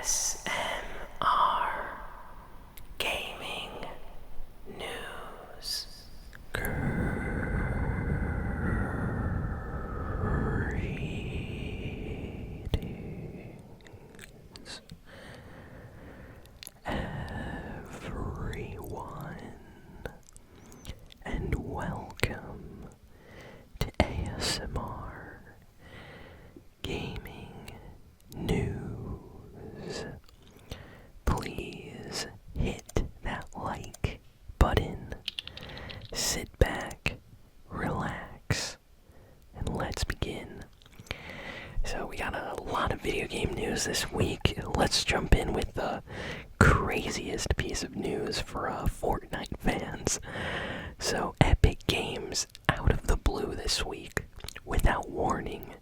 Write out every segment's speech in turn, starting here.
ASMR Gaming News. Greetings, everyone, and welcome to ASMR Gaming News. Please hit that like button, sit back, relax, and let's begin. So we got a lot of video game news this week. Let's jump in with the craziest piece of news for Fortnite fans. So Epic Games, out of the blue this week, without warning,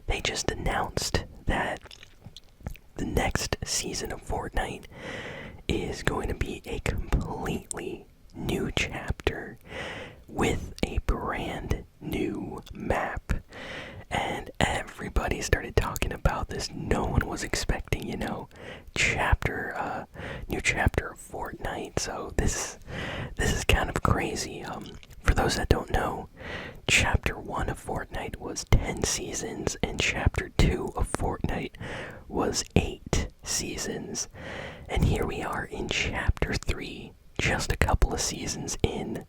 they just announced that the next season of Fortnite is going to be a completely new chapter with a brand new map. And everybody started talking about this. No one was expecting, new chapter of Fortnite. So this is kind of crazy. For those that don't know, Chapter 1 of Fortnite was 10 seasons, and Chapter 2 of Fortnite was 8 seasons. And here we are in Chapter 3, just a couple of seasons in,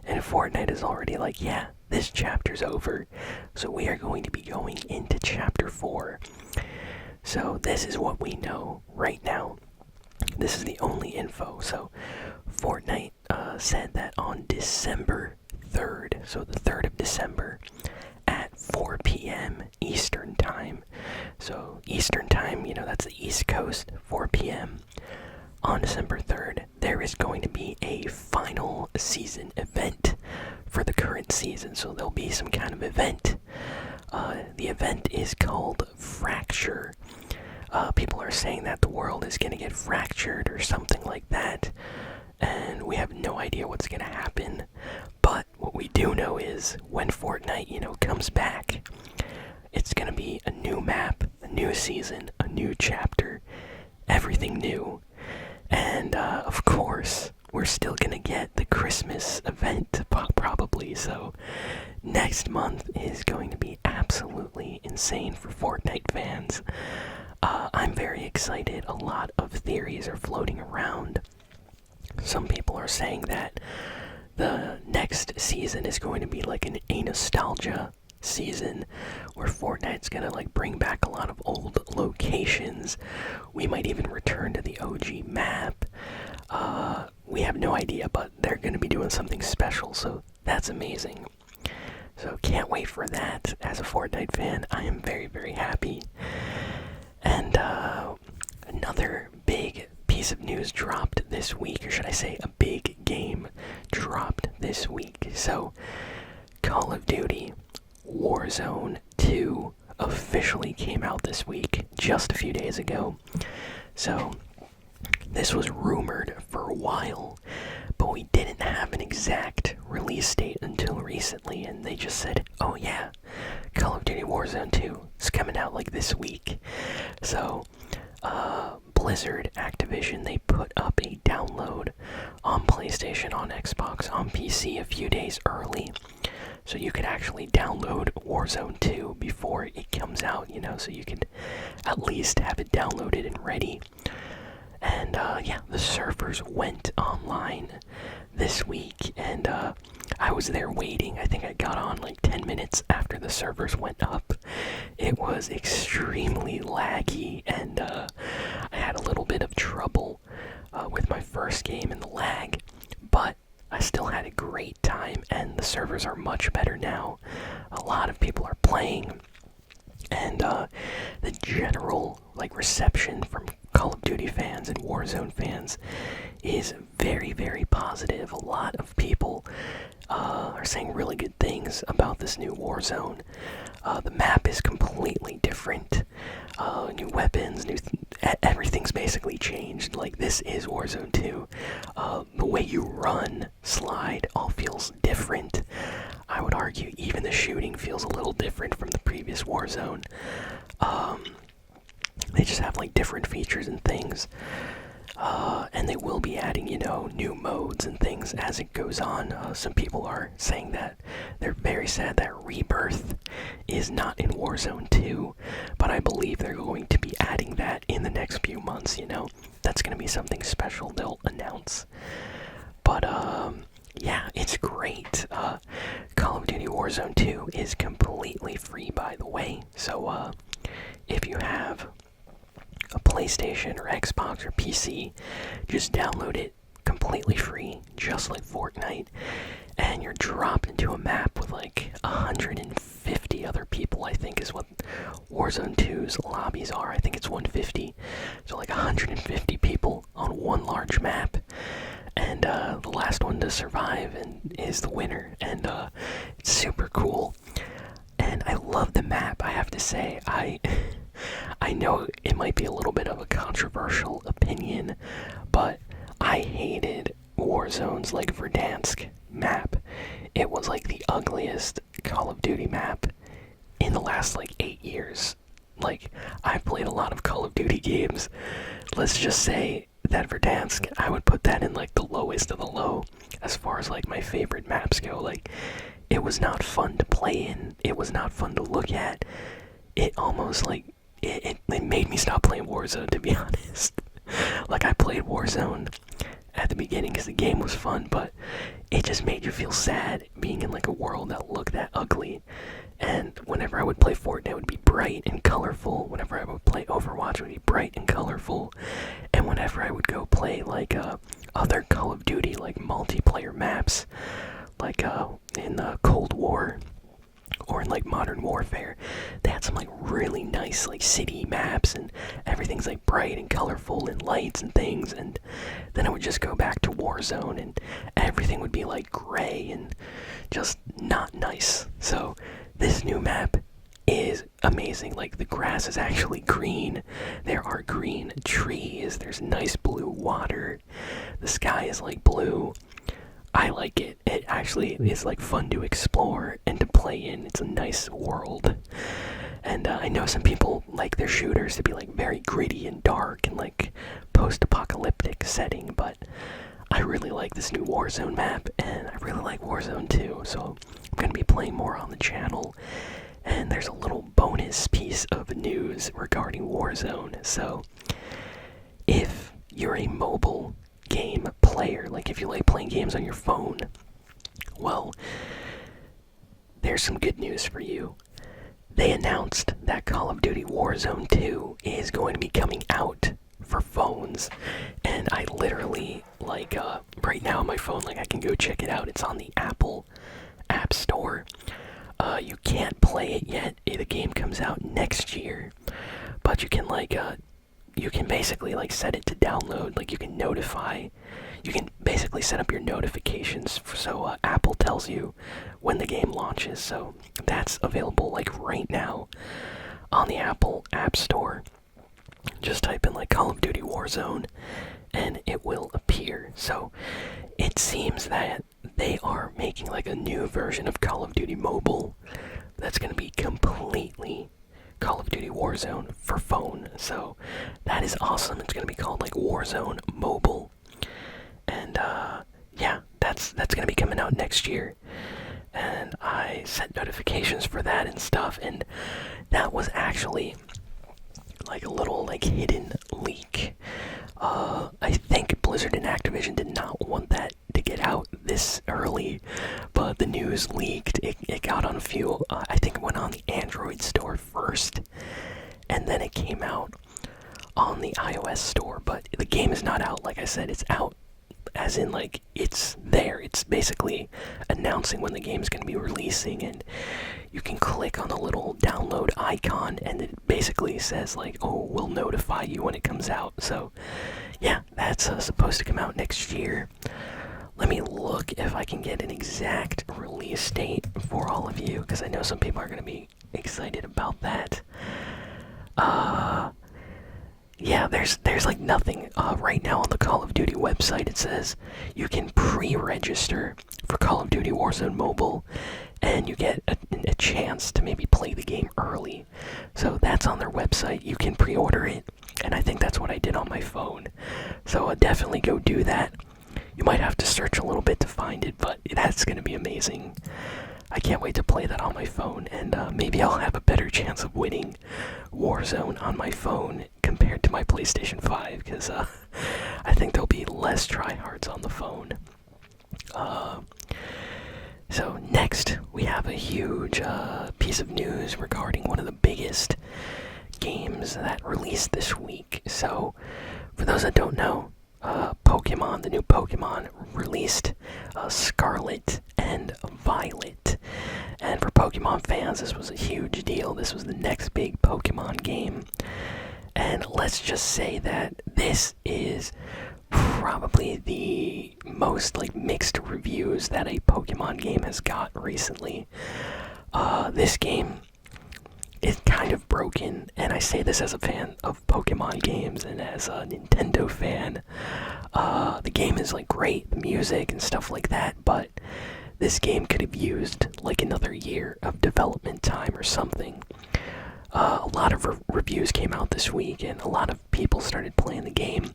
and Fortnite is already like, yeah, this chapter's over. So we are going to be going into Chapter 4. So this is what we know right now. This is the only info. So Fortnite said that on December 3rd, so the 3rd of December, at 4 p.m. Eastern Time. So Eastern Time, that's the East Coast, 4 p.m. On December 3rd, there is going to be a final season event for the current season. So there'll be some kind of event. The event is called Fracture. People are saying that the world is going to get fractured or something like that. And we have no idea what's going to happen. But what we do know is when Fortnite, comes back, it's going to be a new map, a new season, a new chapter, everything new. And, of course, we're still going to get the Christmas event, probably. So next month is going to be absolutely insane for Fortnite fans. I'm very excited. A lot of theories are floating around. Some people are saying that the next season is going to be like a nostalgia season where Fortnite's gonna bring back a lot of old locations. We might even return to the OG map. We have no idea, but they're gonna be doing something special, so that's amazing. So can't wait for that. As a Fortnite fan, I am very, very happy. And another big piece of news dropped this week, or should I say a big game dropped this week. So Call of Duty Warzone 2 officially came out this week, just a few days ago. So this was rumored for a while, but we didn't have an exact release date until recently, and they just said, oh yeah, Call of Duty Warzone 2 is coming out this week. So Blizzard, Activision, they put up a download on PlayStation, on Xbox, on PC a few days early. So you could actually download Warzone 2 before it comes out, so you could at least have it downloaded and ready. And yeah, the servers went online this week, and I was there waiting. I think I got on 10 minutes after the servers went up. It was extremely laggy, and I had a little bit of trouble with my first game in the lag, but I still had a great time, and the servers are much better now. A lot of people are playing, and the general reception from Call of Duty fans and Warzone fans is very, very positive. A lot of people are saying really good things about this new Warzone. The map is completely different. New weapons, everything's basically changed. This is Warzone 2. The way you run, slide, all feels different. I would argue even the shooting feels a little different from the previous Warzone. They just have like different features and things. And they will be adding, new modes and things as it goes on. Some people are saying that they're very sad that Rebirth is not in Warzone 2, but I believe they're going to be adding that in the next few months, That's going to be something special they'll announce. But, yeah, it's great. Call of Duty Warzone 2 is completely free, by the way. So, if you have a PlayStation or Xbox or PC, just download it completely free, just like Fortnite, and you're dropped into a map with like 150 other people. I think is what Warzone 2's lobbies are. I think it's 150, so like 150 people on one large map, and the last one to survive is the winner, and it's super cool. And I love the map, I have to say. I know it might be a little bit of a controversial opinion, but I hated Warzone's like Verdansk map. It was like the ugliest Call of Duty map in the last like 8 years. Like, I've played a lot of Call of Duty games. Let's just say that Verdansk, I would put that in like the lowest of the low as far as like my favorite maps go. Like, it was not fun to play in. It was not fun to look at. It almost like it made me stop playing Warzone, to be honest. Like, I played Warzone at the beginning because the game was fun, but it just made you feel sad being in like a world that looked that ugly. And whenever I would play Fortnite, it would be bright and colorful. Whenever I would play Overwatch, it would be bright and colorful. And whenever I would go play like other Call of Duty like multiplayer maps, like in the Cold War or in like Modern Warfare, they had some like really nice like city maps, and everything's like bright and colorful and lights and things. And then I would just go back to Warzone and everything would be like gray and just not nice. So this new map is amazing. Like, the grass is actually green, there are green trees, there's nice blue water, the sky is like blue. I like it. It actually is like fun to explore and to play in. It's a nice world. And I know some people like their shooters to be like very gritty and dark and like post-apocalyptic setting, but I really like this new Warzone map, and I really like Warzone 2, so I'm going to be playing more on the channel. And there's a little bonus piece of news regarding Warzone. So, if you're a mobile game player, like if you like playing games on your phone, well, there's some good news for you. They announced that Call of Duty Warzone 2 is going to be coming out for phones, and I literally, like, right now on my phone, like, I can go check it out. It's on the Apple App Store. You can't play it yet. The game comes out next year, but you can, like, you can basically like set it to download. Like, you can basically set up your notifications so Apple tells you when the game launches. So that's available like right now on the Apple App Store. Just type in like Call of Duty Warzone and it will appear. So it seems that they are making like a new version of Call of Duty Mobile that's going to be completely Call of Duty Warzone for phone. So that is awesome. It's going to be called like Warzone Mobile. And yeah, that's going to be coming out next year. And I set notifications for that and stuff, and that was actually like a little like hidden leak. I think Blizzard and Activision did not want that to get out this early, but the news leaked. It got on a few, I think it went on the Android store first, and then it came out on the iOS store. But the game is not out. Like I said, it's out as in like it's there. It's basically announcing when the game is going to be releasing, and you can click on the little download icon and it basically says like, oh, we'll notify you when it comes out. So yeah, that's supposed to come out next year. Let me look if I can get an exact release date for all of you, because I know some people are going to be excited about that. Yeah, there's like nothing right now on the Call of Duty website. It says you can pre-register for Call of Duty Warzone Mobile, and you get a chance to maybe play the game early. So that's on their website. You can pre-order it, and I think that's what I did on my phone. So definitely go do that. You might have to search a little bit to find it, but that's going to be amazing. I can't wait to play that on my phone, and maybe I'll have a better chance of winning Warzone on my phone compared to my PlayStation 5, because I think there'll be less tryhards on the phone. So next, we have a huge piece of news regarding one of the biggest games that released this week. So, for those that don't know, Pokemon, the new Pokemon, released Scarlet and Violet. And for Pokemon fans, this was a huge deal. This was the next big Pokemon game. And let's just say that this is probably the most mixed reviews that a Pokemon game has got recently. This game is kind of broken, and I say this as a fan of Pokemon games and as a Nintendo fan. The game is great, the music and stuff like that, but this game could have used another year of development time or something. A lot of reviews came out this week, and a lot of people started playing the game,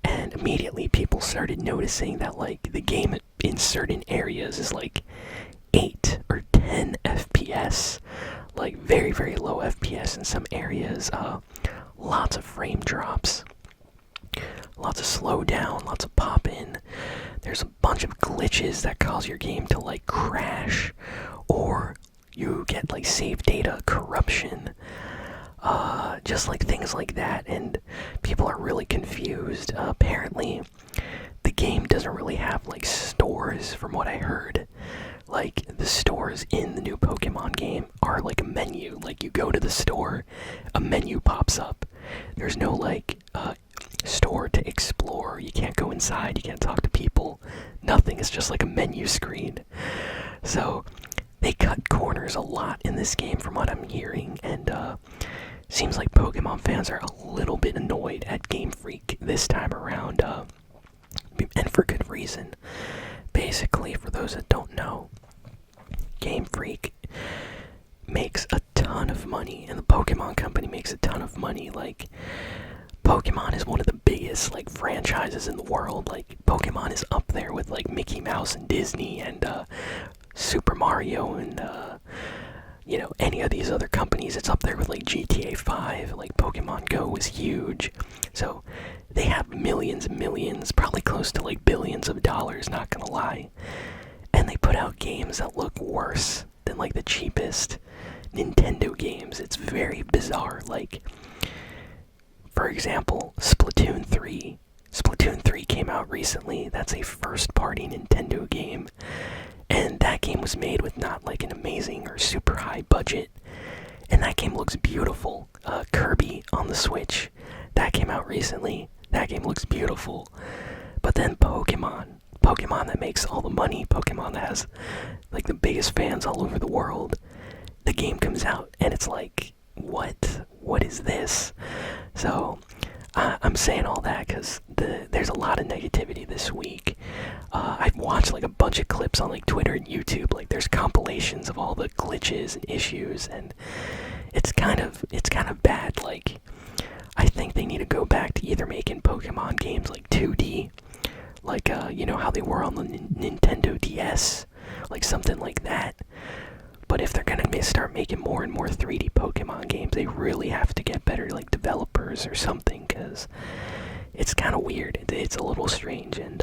and immediately people started noticing that the game in certain areas is 8 or 10 FPS, very, very low FPS in some areas. Lots of frame drops, lots of slowdown, lots of pop-in. There's a bunch of glitches that cause your game to crash, or you get save data corruption. Just things like that, and people are really confused. Apparently, the game doesn't really have stores, from what I heard. The stores in the new Pokemon game are a menu. You go to the store, a menu pops up. There's no store to explore. You can't go inside, you can't talk to people. Nothing. It's just a menu screen. So they cut corners a lot in this game, from what I'm hearing, and seems like Pokemon fans are a little bit annoyed at Game Freak this time around, and for good reason. Basically, for those that don't know, Game Freak makes a ton of money, and the Pokemon company makes a ton of money. Pokemon is one of the biggest franchises in the world. Pokemon is up there with Mickey Mouse and Disney and Super Mario and any of these other companies. It's up there with GTA 5. Pokemon Go is huge. So they have millions and millions, probably close to billions of dollars, not gonna lie. And they put out games that look worse than the cheapest Nintendo games. It's very bizarre. For example, Splatoon 3. Splatoon 3 came out recently. That's a first-party Nintendo game. And that game was made with not an amazing or super high budget. And that game looks beautiful. Kirby on the Switch. That came out recently. That game looks beautiful. But then Pokemon that makes all the money, Pokemon that has the biggest fans all over the world, the game comes out and it's what is this? So I'm saying all that because there's a lot of negativity this week. I've watched a bunch of clips on Twitter and YouTube. There's compilations of all the glitches and issues, and it's kind of bad. I think they need to go back to either making Pokemon games 2D, how they were on the Nintendo DS, something like that. But if they're gonna start making more and more 3D Pokemon games, they really have to get better developers or something, because it's kind of weird. It's a little strange, and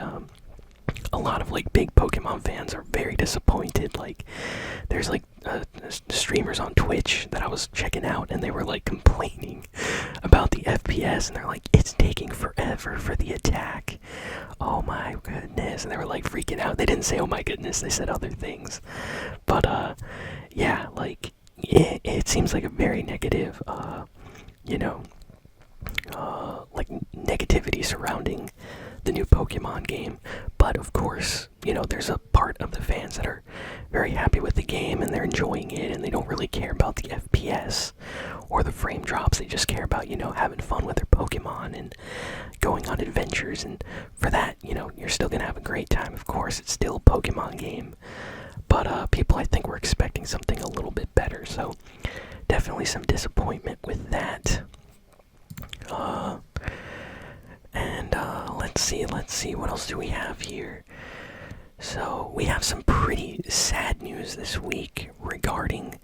a lot of big Pokemon fans are very disappointed. There's streamers on Twitch that I was checking out, and they were complaining about the FPS, and they're it's taking forever for the attack. Oh my goodness. And they were freaking out. They didn't say oh my goodness, they said other things. But yeah, it seems a very negative negativity surrounding the new Pokemon game. But of course, there's a part of the fans that are very happy with the game, and they're enjoying it, and they don't really care about the FPS or the frame drops. They just care about, having fun with their Pokemon and going on adventures, and for that, you're still gonna have a great time. Of course, it's still a Pokemon game, but people I think were expecting something a little bit better, so definitely some disappointment with that. Let's see, what else do we have here? So, we have some pretty sad news this week regarding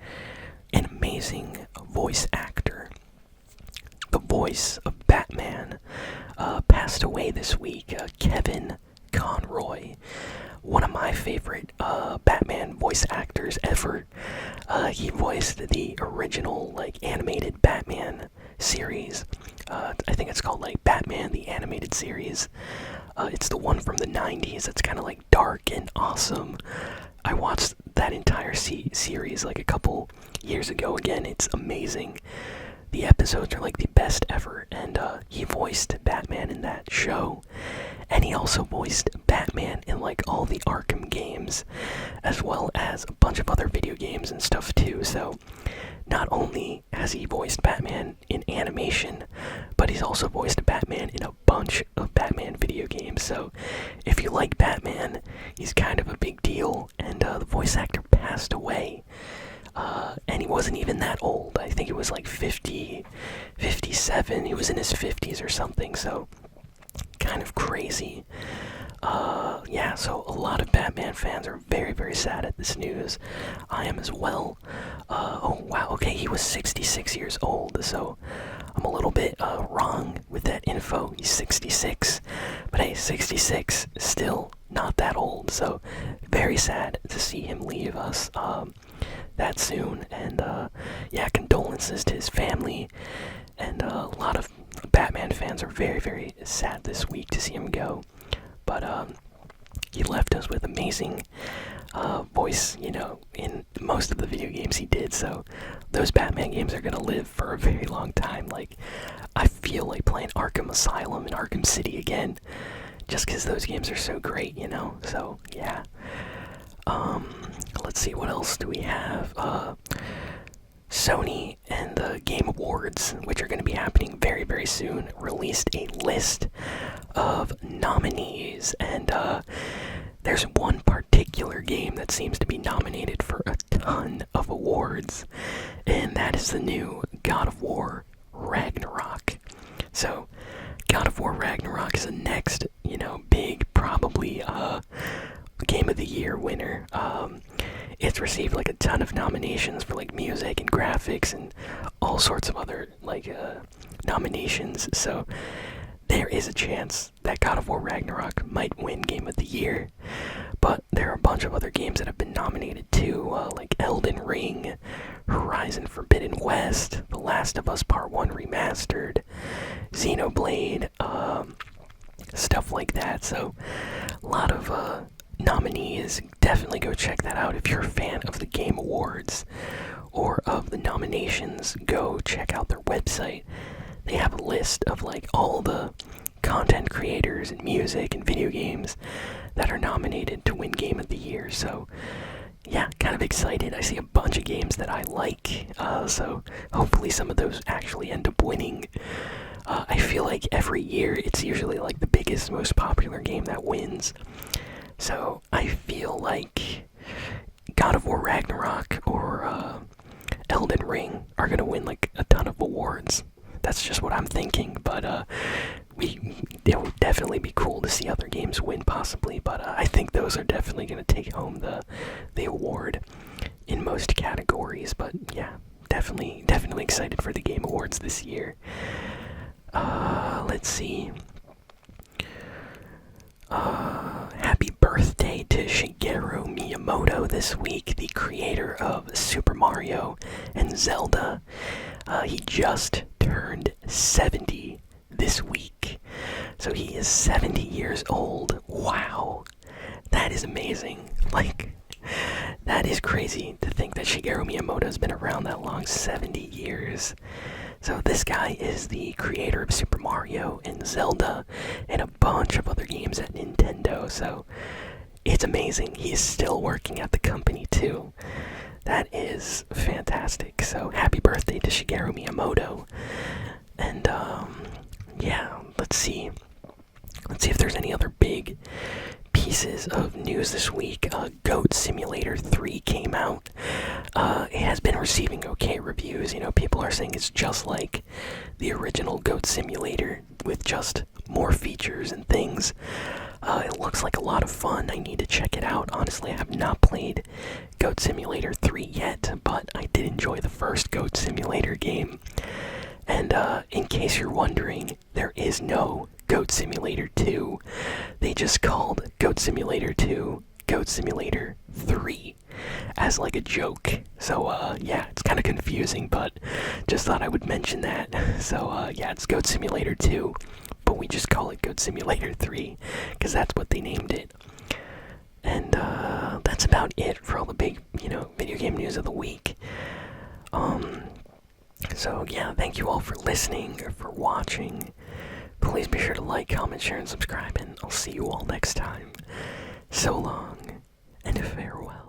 an amazing voice actor. The voice of Batman passed away this week, Kevin Conroy. One of my favorite Batman voice actors ever. He voiced the original animated Batman series. I think it's called Batman the Animated Series. It's the one from the 90s. It's kind of dark and awesome. I watched that entire series a couple years ago. Again, it's amazing. The episodes are the best ever, and he voiced Batman in that show. And he also voiced Batman in all the Arkham games, as well as a bunch of other video games and stuff too. So not only has he voiced Batman in animation, but he's also voiced Batman in a bunch of Batman video games. So if you like Batman, he's kind of a big deal. And the voice actor passed away. And he wasn't even that old. I think it was 50, 57. He was in his 50s or something, so kind of crazy. Yeah, so a lot of Batman fans are very, very sad at this news. I am as well. Oh, wow, okay, he was 66 years old, so I'm a little bit wrong with that info. He's 66, but hey, 66, still not that old, so very sad to see him leave us that soon. And yeah, condolences to his family, and a lot of Batman fans are very, very sad this week to see him go. But he left us with amazing voice, in most of the video games he did. So those Batman games are gonna live for a very long time. I feel like playing Arkham Asylum and Arkham City again, just because those games are so great, So yeah. Let's see, what else do we have? Sony and the Game Awards, which are going to be happening very, very soon, released a list of nominees, and there's one particular game that seems to be nominated for a ton of awards, and that is the new God of War Ragnarok. So, God of War Ragnarok is the next, big, probably, Game of the Year winner. It's received a ton of nominations for music and graphics and all sorts of other nominations. So there is a chance that God of War Ragnarok might win Game of the Year. But there are a bunch of other games that have been nominated too, like Elden Ring, Horizon Forbidden West, The Last of Us Part 1 Remastered, Xenoblade, stuff like that. So a lot of nominees. Definitely go check that out. If you're a fan of the Game Awards or of the nominations, go check out their website. They have a list of all the content creators and music and video games that are nominated to win Game of the Year. So yeah, kind of excited. I see a bunch of games that I like, so hopefully some of those actually end up winning. I feel like every year it's usually the biggest, most popular game that wins. So I feel like God of War Ragnarok or Elden Ring are gonna win a ton of awards. That's just what I'm thinking, but it would definitely be cool to see other games win possibly, but I think those are definitely gonna take home the award in most categories. But yeah, definitely excited for the Game Awards this year. Let's see. Happy birthday to Shigeru Miyamoto this week, the creator of Super Mario and Zelda. He just turned 70 this week. So he is 70 years old. Wow. That is amazing. That is crazy to think that Shigeru Miyamoto has been around that long, 70 years. So this guy is the creator of Super Mario and Zelda and a bunch of other games at Nintendo. So it's amazing. He's still working at the company too. That is fantastic. So happy birthday to Shigeru Miyamoto. And yeah, let's see if there's any other big pieces of news this week. Goat Simulator 3 came out. It has been receiving okay reviews. You know, people are saying it's just like the original Goat Simulator with just more features and things. It looks like a lot of fun. I need to check it out. Honestly, I have not played Goat Simulator 3 yet, but I did enjoy the first Goat Simulator game. And in case you're wondering, there is no Goat Simulator 2. They just called Goat Simulator 2 Goat Simulator 3 as like a joke. So yeah, it's kind of confusing, but just thought I would mention that. So yeah, it's Goat Simulator 2, but we just call it Goat Simulator 3 because that's what they named it. And that's about it for all the big, video game news of the week. So yeah, thank you all for listening or for watching. Please be sure to like, comment, share, and subscribe, and I'll see you all next time. So long, and farewell.